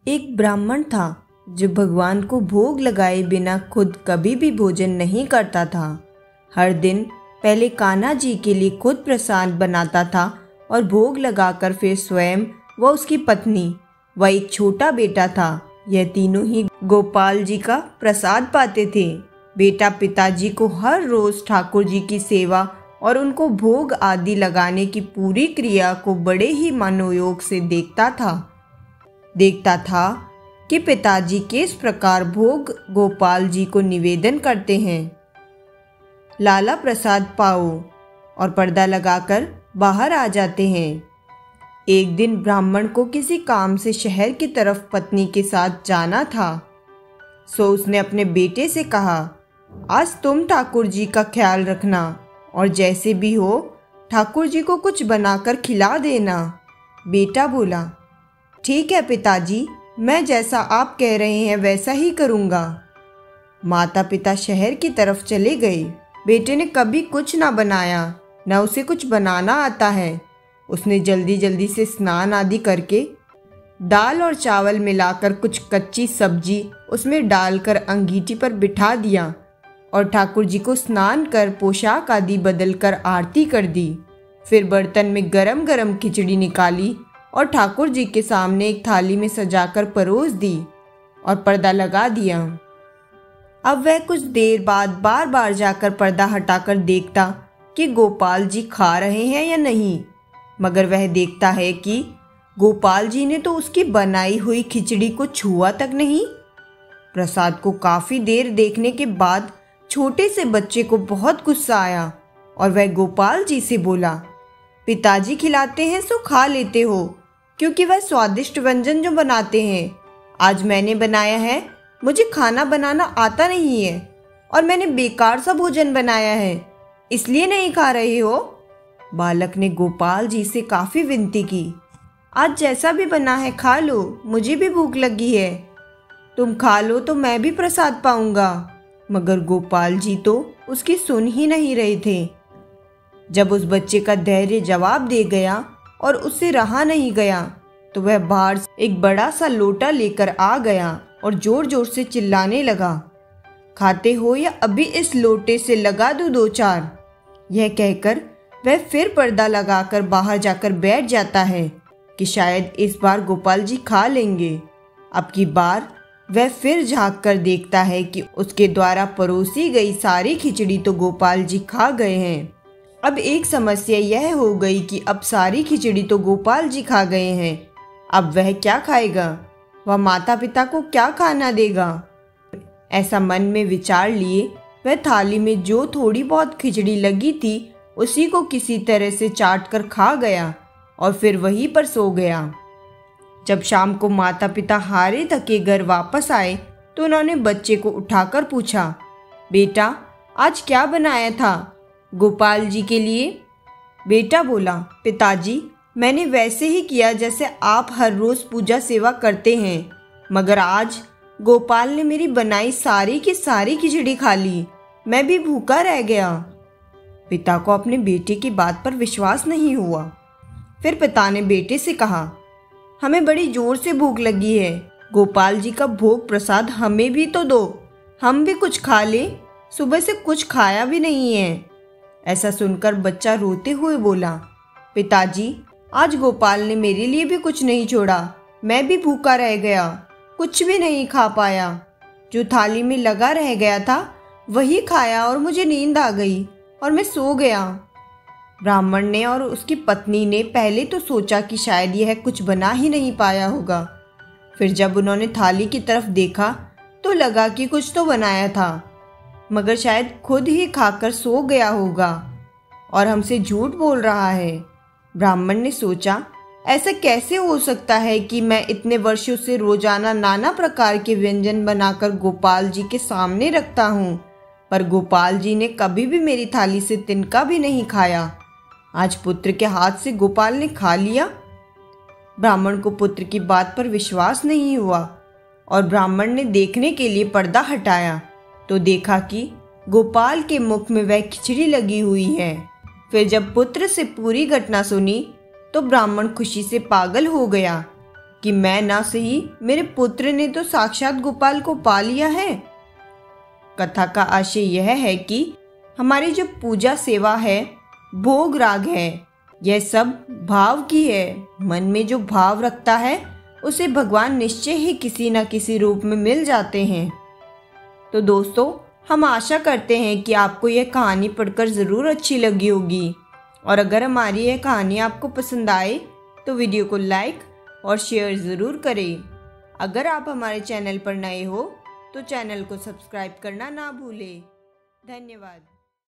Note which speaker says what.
Speaker 1: एक ब्राह्मण था जो भगवान को भोग लगाए बिना खुद कभी भी भोजन नहीं करता था। हर दिन पहले कान्हा जी के लिए खुद प्रसाद बनाता था और भोग लगाकर फिर स्वयं व उसकी पत्नी व एक छोटा बेटा था, यह तीनों ही गोपाल जी का प्रसाद पाते थे। बेटा पिताजी को हर रोज ठाकुर जी की सेवा और उनको भोग आदि लगाने की पूरी क्रिया को बड़े ही मनोयोग से देखता था कि पिताजी किस प्रकार भोग गोपाल जी को निवेदन करते हैं। लाला प्रसाद पाओ और पर्दा लगाकर बाहर आ जाते हैं। एक दिन ब्राह्मण को किसी काम से शहर की तरफ पत्नी के साथ जाना था, सो उसने अपने बेटे से कहा, आज तुम ठाकुर जी का ख्याल रखना और जैसे भी हो ठाकुर जी को कुछ बनाकर खिला देना। बेटा बोला, ठीक है पिताजी, मैं जैसा आप कह रहे हैं वैसा ही करूँगा। माता पिता शहर की तरफ चले गए। बेटे ने कभी कुछ ना बनाया, न उसे कुछ बनाना आता है। उसने जल्दी जल्दी से स्नान आदि करके दाल और चावल मिलाकर कुछ कच्ची सब्जी उसमें डालकर अंगीठी पर बिठा दिया और ठाकुर जी को स्नान कर पोशाक आदि बदलकर आरती कर दी। फिर बर्तन में गरम गरम खिचड़ी निकाली और ठाकुर जी के सामने एक थाली में सजाकर परोस दी और पर्दा लगा दिया। अब वह कुछ देर बाद बार बार जाकर पर्दा हटाकर देखता कि गोपाल जी खा रहे हैं या नहीं, मगर वह देखता है कि गोपाल जी ने तो उसकी बनाई हुई खिचड़ी को छुआ तक नहीं। प्रसाद को काफ़ी देर देखने के बाद छोटे से बच्चे को बहुत गुस्सा आया और वह गोपाल जी से बोला, पिताजी खिलाते हैं सो खा लेते हो, क्योंकि वह स्वादिष्ट व्यंजन जो बनाते हैं आज मैंने बनाया है। मुझे खाना बनाना आता नहीं है और मैंने बेकार सा भोजन बनाया है, इसलिए नहीं खा रहे हो। बालक ने गोपाल जी से काफ़ी विनती की, आज जैसा भी बना है खा लो, मुझे भी भूख लगी है। तुम खा लो तो मैं भी प्रसाद पाऊंगा। मगर गोपाल जी तो उसकी सुन ही नहीं रहे थे। जब उस बच्चे का धैर्य जवाब दे गया और उससे रहा नहीं गया तो वह बाहर से एक बड़ा सा लोटा लेकर आ गया और जोर जोर से चिल्लाने लगा, खाते हो या अभी इस लोटे से लगा दूं दो चार। यह कहकर वह फिर पर्दा लगाकर बाहर जाकर बैठ जाता है कि शायद इस बार गोपाल जी खा लेंगे। अब की बार वह फिर झांक कर देखता है कि उसके द्वारा परोसी गई सारी खिचड़ी तो गोपाल जी खा गए हैं। अब एक समस्या यह हो गई कि अब सारी खिचड़ी तो गोपाल जी खा गए हैं, अब वह क्या खाएगा, वह माता पिता को क्या खाना देगा। ऐसा मन में विचार लिए वह थाली में जो थोड़ी बहुत खिचड़ी लगी थी उसी को किसी तरह से चाट कर खा गया और फिर वहीं पर सो गया। जब शाम को माता पिता हारे थके घर वापस आए तो उन्होंने बच्चे को उठाकर पूछा, बेटा आज क्या बनाया था गोपाल जी के लिए। बेटा बोला, पिताजी मैंने वैसे ही किया जैसे आप हर रोज़ पूजा सेवा करते हैं, मगर आज गोपाल ने मेरी बनाई सारी की सारी खिचड़ी खा ली, मैं भी भूखा रह गया। पिता को अपने बेटे की बात पर विश्वास नहीं हुआ। फिर पिता ने बेटे से कहा, हमें बड़ी जोर से भूख लगी है, गोपाल जी का भोग प्रसाद हमें भी तो दो, हम भी कुछ खा लें, सुबह से कुछ खाया भी नहीं है। ऐसा सुनकर बच्चा रोते हुए बोला, पिताजी आज गोपाल ने मेरे लिए भी कुछ नहीं छोड़ा, मैं भी भूखा रह गया, कुछ भी नहीं खा पाया। जो थाली में लगा रह गया था वही खाया और मुझे नींद आ गई और मैं सो गया। ब्राह्मण ने और उसकी पत्नी ने पहले तो सोचा कि शायद यह कुछ बना ही नहीं पाया होगा। फिर जब उन्होंने थाली की तरफ देखा तो लगा कि कुछ तो बनाया था, मगर शायद खुद ही खाकर सो गया होगा और हमसे झूठ बोल रहा है। ब्राह्मण ने सोचा, ऐसा कैसे हो सकता है कि मैं इतने वर्षों से रोजाना नाना प्रकार के व्यंजन बनाकर गोपाल जी के सामने रखता हूँ, पर गोपाल जी ने कभी भी मेरी थाली से तिनका भी नहीं खाया। आज पुत्र के हाथ से गोपाल ने खा लिया। ब्राह्मण को पुत्र की बात पर विश्वास नहीं हुआ और ब्राह्मण ने देखने के लिए पर्दा हटाया तो देखा कि गोपाल के मुख में वह खिचड़ी लगी हुई है। फिर जब पुत्र से पूरी घटना सुनी तो ब्राह्मण खुशी से पागल हो गया। कि मैं ना सही, मेरे पुत्र ने तो साक्षात गोपाल को पा लिया है। कथा का आशय यह है कि हमारी जो पूजा सेवा है, भोग राग है, यह सब भाव की है। मन में जो भाव रखता है उसे भगवान निश्चय ही किसी न किसी रूप में मिल जाते हैं। तो दोस्तों, हम आशा करते हैं कि आपको यह कहानी पढ़कर ज़रूर अच्छी लगी होगी, और अगर हमारी यह कहानी आपको पसंद आए तो वीडियो को लाइक और शेयर ज़रूर करें। अगर आप हमारे चैनल पर नए हो तो चैनल को सब्सक्राइब करना ना भूलें। धन्यवाद।